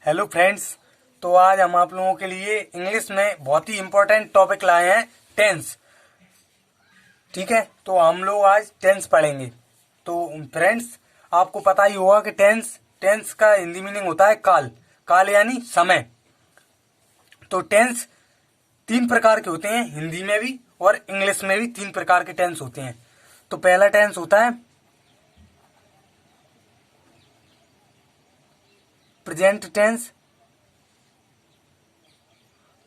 Hello friends. तो आज हम आप लोगों के लिए इंग्लिश में बहुत ही इम्पोर्टेंट टॉपिक लाए हैं, टेंस। ठीक है, तो हम लोग आज टेंस पढ़ेंगे। तो फ्रेंड्स, आपको पता ही होगा कि टेंस टेंस का हिंदी मीनिंग होता है काल। काल यानी समय। तो टेंस तीन प्रकार के होते हैं, हिंदी में भी और इंग्लिश में भी तीन प्रकार के टेंस होते हैं। तो पहला टेंस होता है प्रेजेंट टेंस।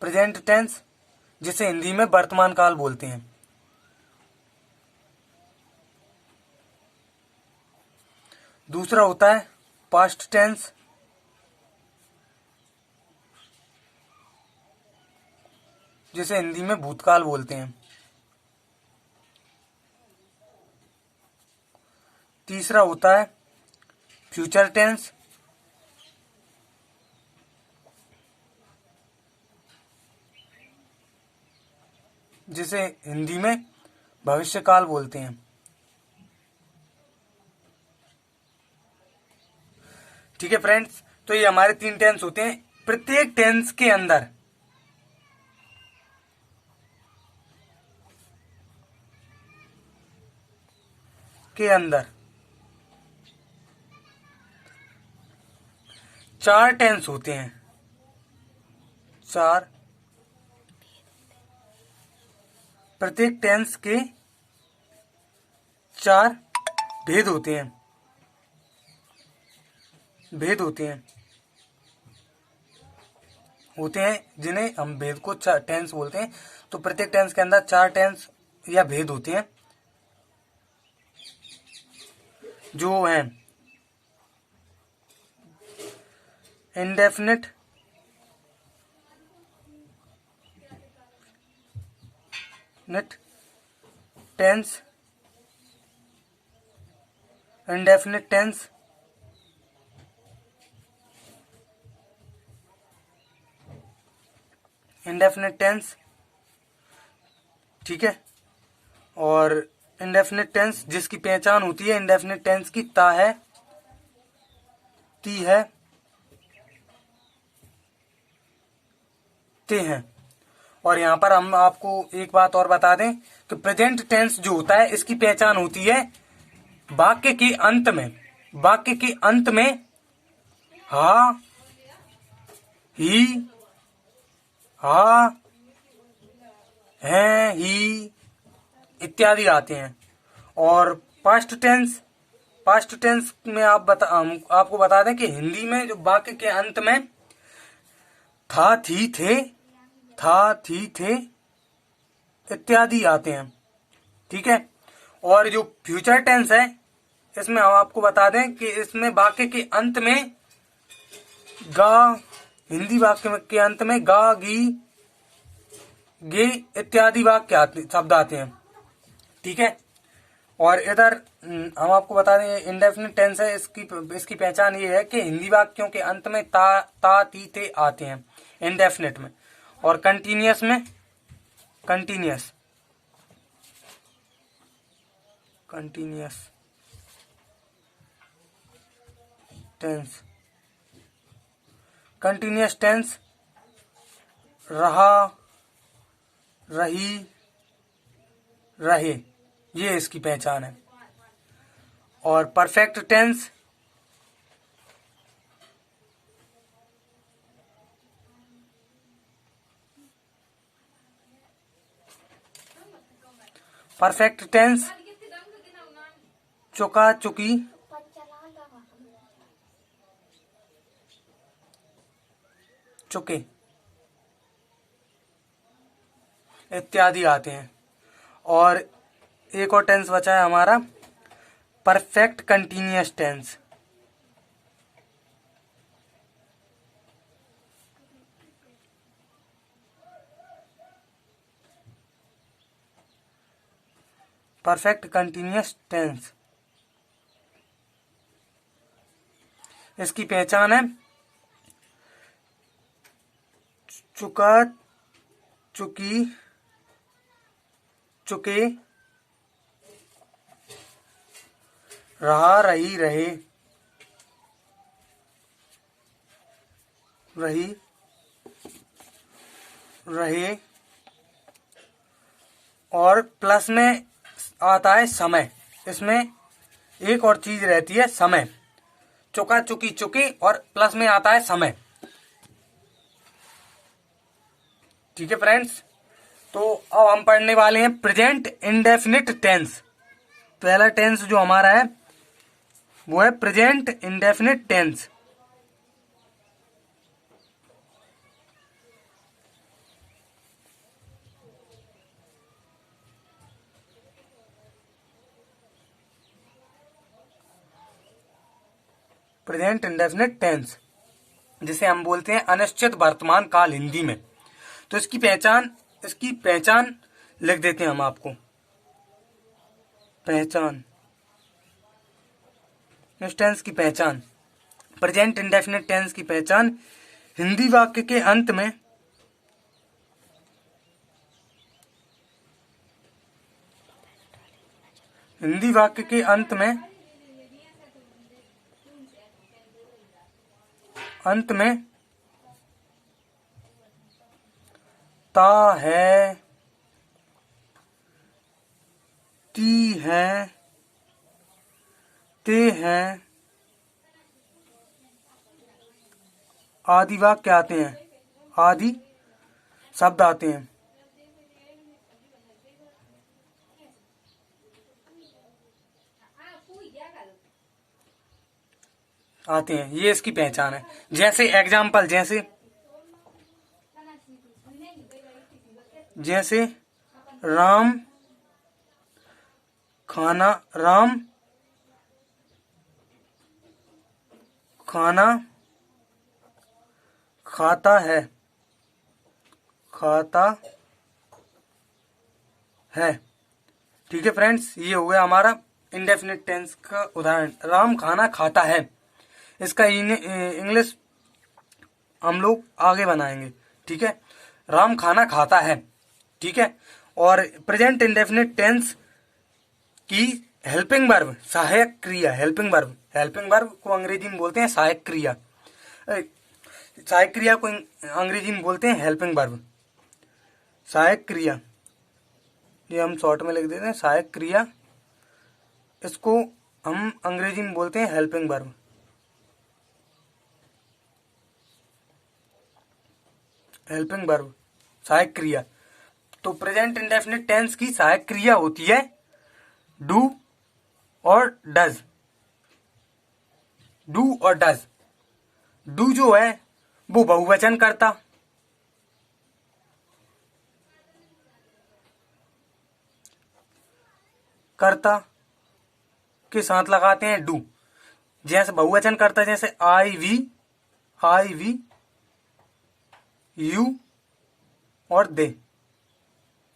प्रेजेंट टेंस जिसे हिंदी में वर्तमान काल बोलते हैं। दूसरा होता है पास्ट टेंस, जिसे हिंदी में भूतकाल बोलते हैं। तीसरा होता है फ्यूचर टेंस, जिसे हिंदी में भविष्यकाल बोलते हैं। ठीक है फ्रेंड्स, तो ये हमारे तीन टेंस होते हैं। प्रत्येक टेंस के अंदर चार टेंस होते हैं। चार, प्रत्येक टेंस के चार भेद होते हैं। भेद होते हैं जिन्हें हम भेद को टेंस बोलते हैं। तो प्रत्येक टेंस के अंदर चार टेंस या भेद होते हैं, जो हैं indefinite, tense, indefinite tense, indefinite tense. ठीक है, और इंडेफिनिट टेंस जिसकी पहचान होती है इंडेफिनिट टेंस की ता है, ती है, ते हैं। और यहाँ पर हम आपको एक बात और बता दें कि प्रेजेंट टेंस जो होता है इसकी पहचान होती है वाक्य के अंत में। वाक्य के अंत में हा, ही, हा, है, ही इत्यादि आते हैं। और पास्ट टेंस में हम आपको बता दें कि हिंदी में जो वाक्य के अंत में था, थी, थे, था, थी, थे इत्यादि आते हैं। ठीक है, और जो फ्यूचर टेंस है इसमें हम आपको बता दें कि इसमें वाक्य के अंत में गा, हिंदी वाक्य के अंत में गा, गी, गे इत्यादि शब्द आते हैं। ठीक है, और इधर हम आपको बता दें इंडेफिनिट टेंस है, इसकी पहचान ये है कि हिंदी वाक्यों के अंत में ता, ती, ते आते हैं इंडेफिनिट में। और कंटिन्यूअस में कंटिन्यूअस टेंस, कंटिन्यूअस टेंस रहा, रही, रहे, ये इसकी पहचान है। और परफेक्ट टेंस चुका, चुकी, चुके इत्यादि आते हैं। और एक और टेंस बचा है हमारा perfect continuous tense. Perfect continuous tense, इसकी पहचान है चुका, चुकी, चुके, रहा, रही, रहे रही, रहे, और प्लस में आता है समय। इसमें एक और चीज रहती है समय, चुका, चुकी, चुकी, और प्लस में आता है समय। ठीक है फ्रेंड्स, तो अब हम पढ़ने वाले हैं प्रेजेंट इंडेफिनिट टेंस। पहला टेंस जो हमारा है वो है present indefinite tense. Present indefinite tense जिसे हम बोलते हैं अनिश्चित वर्तमान काल हिंदी में। तो इसकी पहचान लिख देते हैं हम आपको। पहचान, इस टेंस की पहचान, प्रेजेंट इंडेफिनिट टेंस की पहचान, हिंदी वाक्य के अंत में हिंदी वाक्य के अंत में ता है, ती है, ते हैं आदि वाक्य आते हैं, आदि शब्द आते हैं। ये इसकी पहचान है। जैसे एग्जाम्पल, जैसे राम खाना, राम खाना खाता है, खाता है। ठीक है फ्रेंड्स, ये हो गया हमारा इंडेफिनिट टेंस का उदाहरण, राम खाना खाता है। इसका इंग्लिश हम लोग आगे बनाएंगे। ठीक है, राम खाना खाता है। ठीक है, और प्रेजेंट इंडेफिनिट टेंस की हेल्पिंग वर्ब, सहायक क्रिया, हेल्पिंग वर्ब को अंग्रेजी में बोलते हैं सहायक क्रिया। सहायक क्रिया को अंग्रेजी में बोलते हैं हेल्पिंग वर्ब, सहायक क्रिया। ये हम शॉर्ट में लिख देते हैं सहायक क्रिया, इसको हम अंग्रेजी में बोलते हैं हेल्पिंग वर्ब। हेल्पिंग वर्ब, सहायक क्रिया। तो प्रेजेंट इंडेफिनिट टेंस की सहायक क्रिया होती है डू और डज। डू और डज। डू जो है वो बहुवचन करता, के साथ लगाते हैं डू। जैसे बहुवचन करता, जैसे आई वी, यू और दे,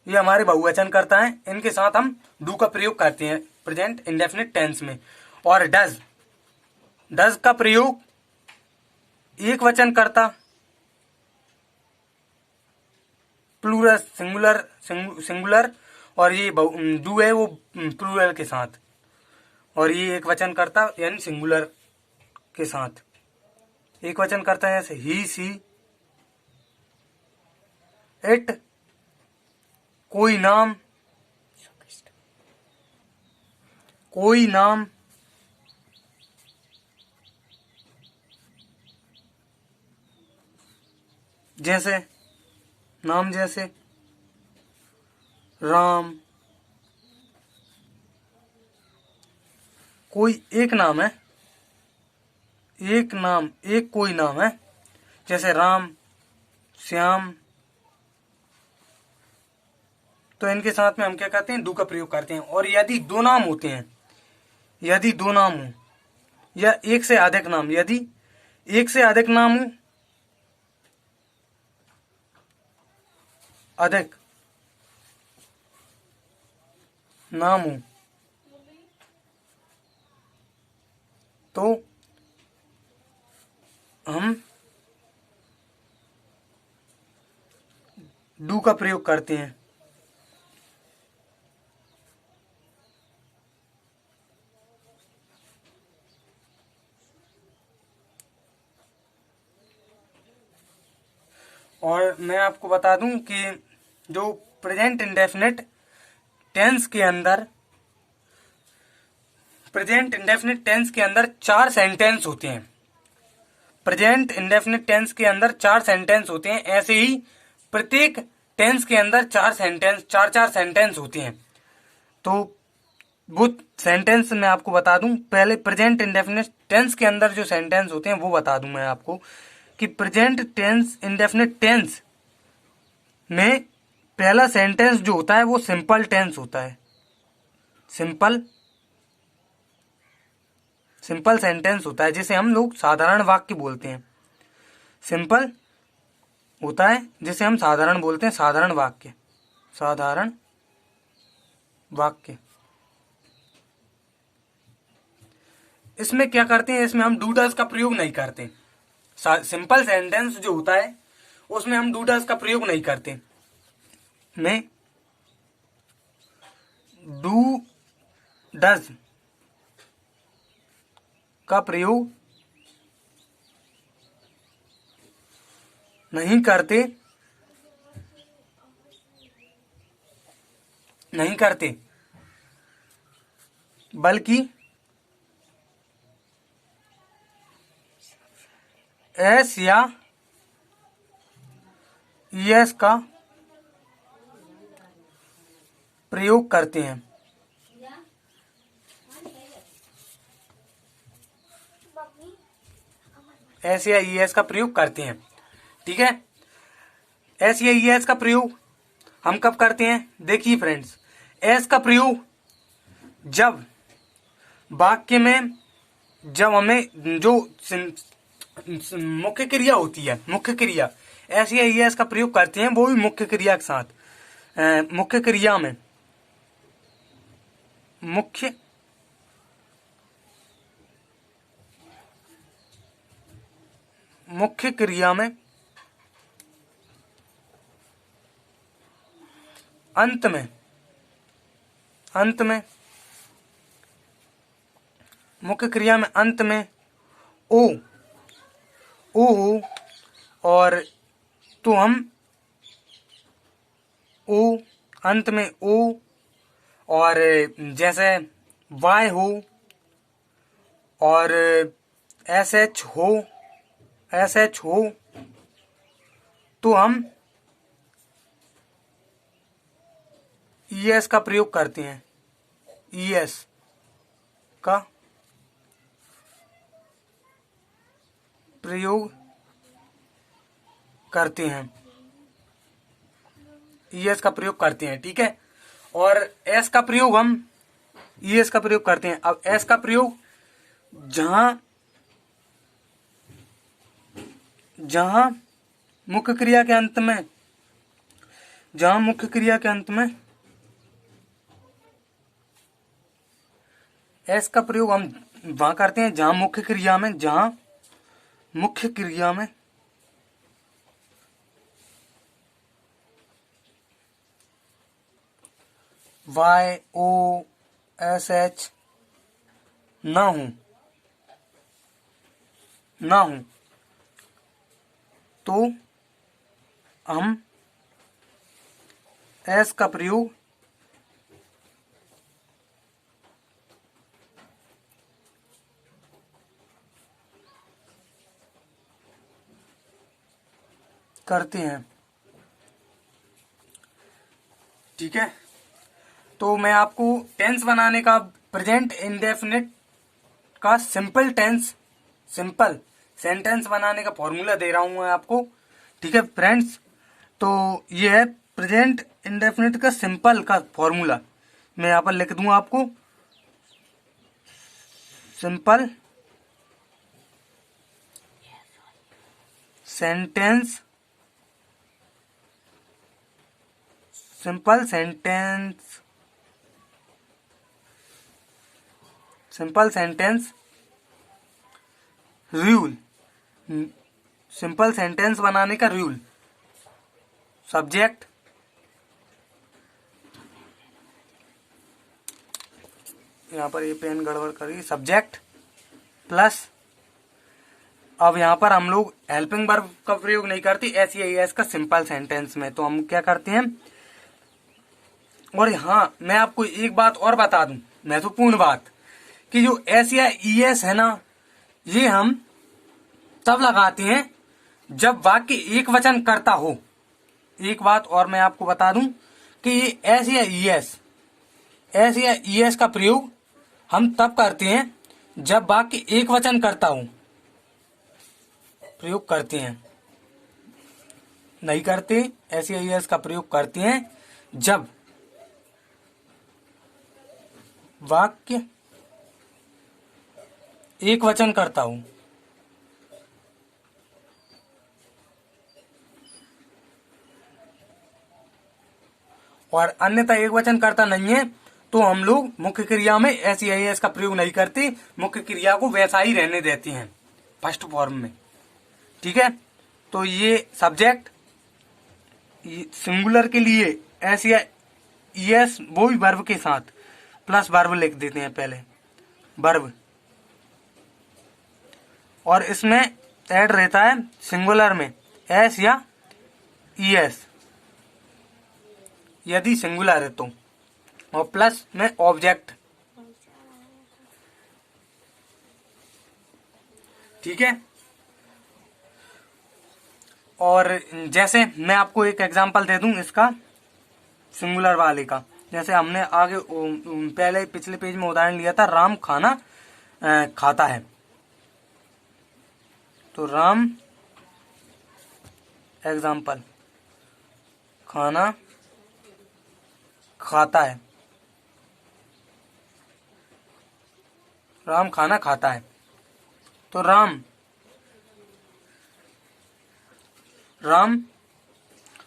ये हमारे बहुवचन करता है। इनके साथ हम डू का प्रयोग करते हैं प्रेजेंट इंडेफिनिट टेंस में। और डज का प्रयोग एक वचन करता, प्लूरल, सिंगुलर, और ये डू है वो प्लूरल के साथ, और ये एक वचन करता यानी सिंगुलर के साथ एक वचन करता है, जैसे ही, सी, इट, कोई नाम, जैसे नाम, जैसे राम। कोई एक नाम है, एक कोई नाम है, जैसे राम, श्याम। तो इनके साथ में हम क्या करते हैं, डू का प्रयोग करते हैं। और यदि दो नाम होते हैं, यदि दो नाम हो या एक से अधिक नाम, यदि एक से अधिक नाम हो, अधिक नाम हो, तो हम डू का प्रयोग करते हैं। और मैं आपको बता दूं कि जो प्रेजेंट इंडेफिनिट टेंस के अंदर चार सेंटेंस होते हैं। प्रेजेंट इंडेफिनिट टेंस के अंदर चार सेंटेंस होते हैं। ऐसे ही प्रत्येक टेंस के अंदर चार सेंटेंस होते हैं। तो वो सेंटेंस मैं आपको बता दूं। पहले प्रेजेंट इंडेफिनिट टेंस के अंदर जो सेंटेंस होते हैं वो बता दूं मैं आपको कि प्रेजेंट टेंस इंडेफिनिट टेंस में पहला सेंटेंस जो होता है वो सिंपल टेंस होता है। सिंपल सेंटेंस होता है जिसे हम लोग साधारण वाक्य बोलते हैं। सिंपल होता है जिसे हम साधारण बोलते हैं, साधारण वाक्य। इसमें क्या करते हैं, इसमें हम डू डज का प्रयोग नहीं करते। सिंपल सेंटेंस जो होता है उसमें हम डू डज का प्रयोग नहीं करते। में डू डज का प्रयोग नहीं करते बल्कि एस या ईएस का प्रयोग करते हैं। एस या ईएस का प्रयोग करते हैं। ठीक है, एस या ईएस का प्रयोग हम कब करते हैं? देखिए फ्रेंड्स, एस का प्रयोग जब वाक्य में जब हमें जो मुख्य क्रिया होती है, मुख्य क्रिया, एस या ईएस का प्रयोग करते हैं वो भी मुख्य क्रिया के साथ। मुख्य क्रिया में अंत में मुख्य क्रिया में अंत में ओ हो और तो हम ओ, अंत में ओ, और जैसे वाई हो और एस एच हो तो हम ईएस का प्रयोग करते हैं। ईएस का प्रयोग करते हैं। ईएस का प्रयोग करते हैं। ठीक है, और एस का प्रयोग हम ईएस का प्रयोग करते हैं। अब एस का प्रयोग जहां मुख्य क्रिया के अंत में एस का प्रयोग हम वहां करते हैं जहां मुख्य क्रिया में वाई ओ एस एच ना हो तो हम एस का प्रयोग करते हैं। ठीक है, तो मैं आपको टेंस बनाने का, प्रेजेंट इंडेफिनिट का सिंपल सेंटेंस बनाने का फॉर्मूला दे रहा हूं मैं आपको। ठीक है फ्रेंड्स, तो ये है प्रेजेंट इंडेफिनिट का सिंपल का फॉर्मूला। मैं यहाँ पर लिख दूंगा आपको, simple sentence rule. Simple sentence बनाने का रूल, सब्जेक्ट यहाँ पर ये पेन गड़बड़ करी, सब्जेक्ट प्लस अब यहाँ पर हम लोग हेल्पिंग वर्ब का प्रयोग नहीं करते एस का सिंपल सेंटेंस में, तो हम क्या करते हैं। और हाँ, मैं आपको एक बात और बता दूं, महत्वपूर्ण बात, कि जो एस या ईएस है ना, ये हम तब लगाते हैं जब वाक्य एक वचन करता हो। एक बात और मैं आपको बता दूं कि ये एस या ईएस का प्रयोग हम तब करते हैं जब वाक्य एक वचन करता हो, प्रयोग करते हैं। नहीं करते, एस या ईएस का प्रयोग करते हैं जब वाक्य एक वचन करता हूं। और अन्यथा एक वचन करता नहीं है तो हम लोग मुख्य क्रिया में एस का प्रयोग नहीं करते, मुख्य क्रिया को वैसा ही रहने देते हैं फर्स्ट फॉर्म में। ठीक है, तो ये सब्जेक्ट सिंगुलर के लिए एस या ईएस वो भी वर्ब के साथ प्लस वर्ब लिख देते हैं पहले, वर्ब, और इसमें ऐड रहता है सिंगुलर में एस या ईएस यदि सिंगुलर है तो, और प्लस में ऑब्जेक्ट। ठीक है, और जैसे मैं आपको एक एग्जांपल दे दूं इसका सिंगुलर वाले का। जैसे हमने आगे पहले पिछले पेज में उदाहरण लिया था, राम खाना खाता है। तो राम एग्जांपल खाना खाता है, राम खाना खाता है। तो राम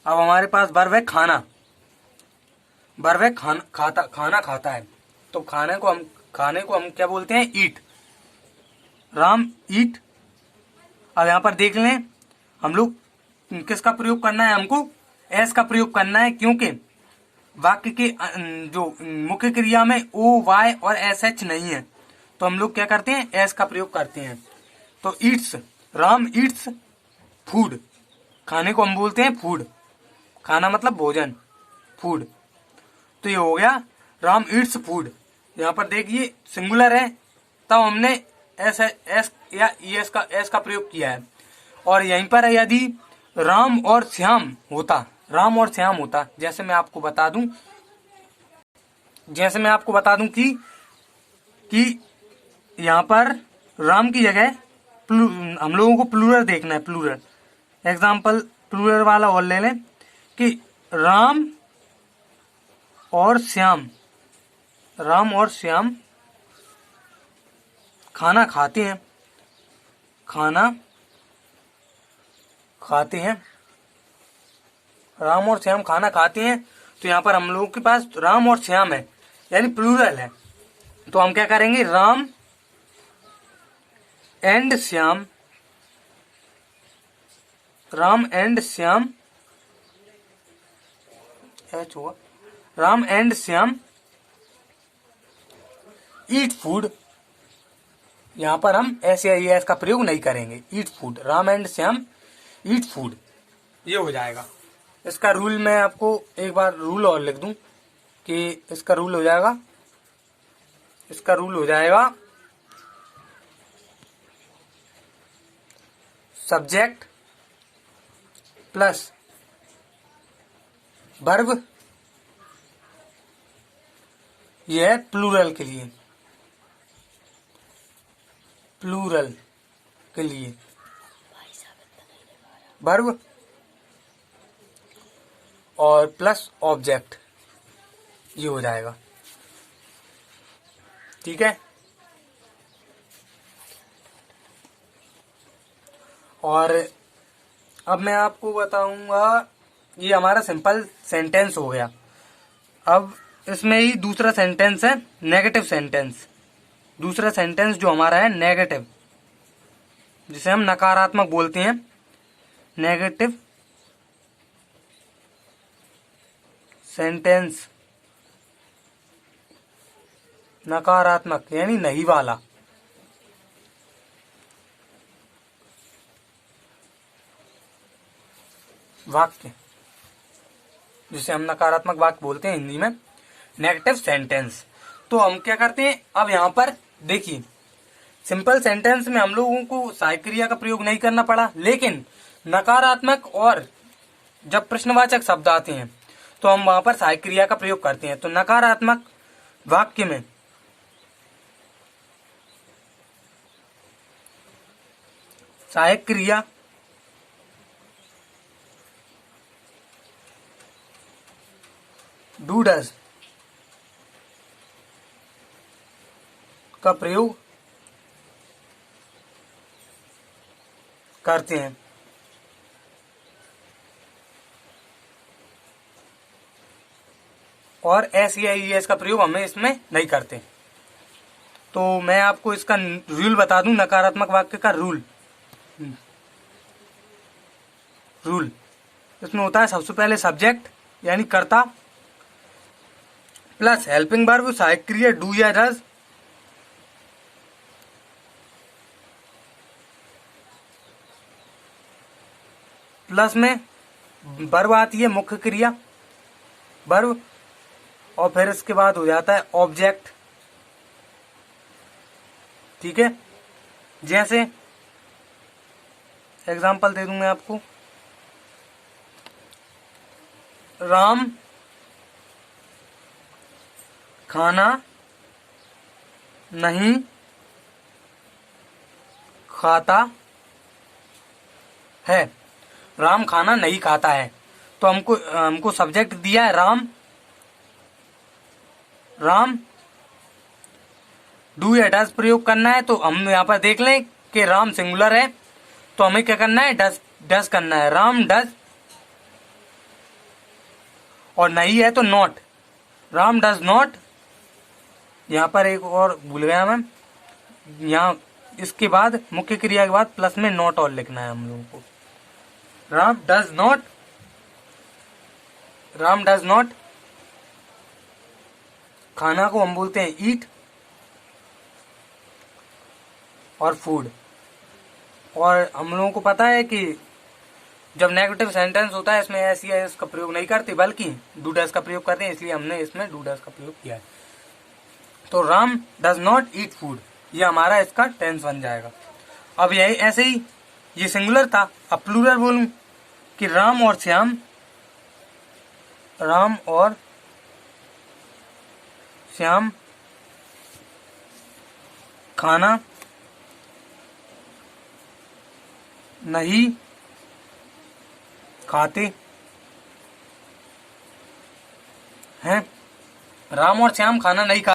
अब हमारे पास वर्ब है खाना, वर्ब है खाना खाता है। तो खाने को हम क्या बोलते हैं, ईट। राम ईट। अब यहाँ पर देख लें, हम लोग किसका प्रयोग करना है, हमको एस का प्रयोग करना है, क्योंकि वाक्य के जो मुख्य क्रिया में ओ वाई और एस एच नहीं है, तो हम लोग क्या करते हैं, एस का प्रयोग करते हैं। तो ईट्स, राम ईट्स फूड, खाने को हम बोलते हैं फूड, खाना मतलब भोजन, फूड। तो ये हो गया राम ईट्स फूड। यहाँ पर देखिए सिंगुलर है, तब हमने एस या एस का प्रयोग किया है। और यहीं पर यदि राम और श्याम होता, जैसे मैं आपको बता दूं कि यहाँ पर राम की जगह हम लोगों को प्लूरल देखना है, प्लूरल। एग्जाम्पल प्लूरल वाला और ले लें कि राम और श्याम खाना खाते हैं, राम और श्याम खाना खाते हैं। तो यहाँ पर हम लोगों के पास राम और श्याम है, यानी प्लूरल है। तो हम क्या करेंगे, Ram and Shyam Ram and Shyam eat food. यहाँ पर हम एस या एस का प्रयोग नहीं करेंगे, eat food, Ram and Shyam eat food, ये हो जाएगा। इसका रूल मैं आपको एक बार रूल और लिख दूं कि इसका रूल हो जाएगा सब्जेक्ट प्लस वर्ब, यह है प्लूरल के लिए वर्ब और प्लस ऑब्जेक्ट, ये हो जाएगा। ठीक है, और अब मैं आपको बताऊंगा, ये हमारा सिंपल सेंटेंस हो गया। अब इसमें ही दूसरा सेंटेंस है नेगेटिव सेंटेंस। दूसरा सेंटेंस जो हमारा है नेगेटिव, जिसे हम नकारात्मक बोलते हैं, नेगेटिव सेंटेंस, नकारात्मक यानी नहीं वाला। वाक्य, जिसे हम नकारात्मक वाक्य बोलते हैं हिंदी में, नेगेटिव सेंटेंस। तो हम क्या करते हैं, अब यहाँ पर देखिए सिंपल सेंटेंस में हम लोगों को सहायक क्रिया का प्रयोग नहीं करना पड़ा, लेकिन नकारात्मक और जब प्रश्नवाचक शब्द आते हैं तो हम वहां पर सहायक क्रिया का प्रयोग करते हैं। तो नकारात्मक वाक्य में सहायक क्रिया डू डज का प्रयोग करते हैं। और एस या एस का प्रयोग हमें इसमें नहीं करते। तो मैं आपको इसका रूल बता दूं, नकारात्मक वाक्य का रूल इसमें होता है सबसे पहले सब्जेक्ट यानी कर्ता प्लस हेल्पिंग वर्ब सहायक क्रिया डू या डज, प्लस में वर्ब आती है मुख्य क्रिया वर्ब, और फिर इसके बाद हो जाता है ऑब्जेक्ट। ठीक है, जैसे एग्जांपल दे दूं मैं आपको, राम खाना नहीं खाता है। राम खाना नहीं खाता है, तो हमको सब्जेक्ट दिया है राम। डू या डज प्रयोग करना है, तो हम यहाँ पर देख लें कि राम सिंगुलर है, तो हमें क्या करना है, डज करना है, राम डज। और नहीं है तो नॉट, राम डज नॉट। यहाँ पर एक और भूल गया मैं, यहाँ इसके बाद मुख्य क्रिया के बाद प्लस में नॉट और लिखना है हम लोगों को। राम डज नॉट, खाना को हम बोलते हैं ईट और फूड। और हम लोगों को पता है कि जब नेगेटिव सेंटेंस होता है इसमें एस या एस का प्रयोग नहीं करते बल्कि डू डज का प्रयोग करते हैं, इसलिए हमने इसमें डू डज का प्रयोग किया है। तो Ram does not eat food, ये हमारा इसका टेंस बन जाएगा। अब यही ऐसे ही ये सिंगुलर था, अब प्लूरल बोलूं कि राम और श्याम खाना नहीं खाते हैं। राम और श्याम खाना नहीं खाते।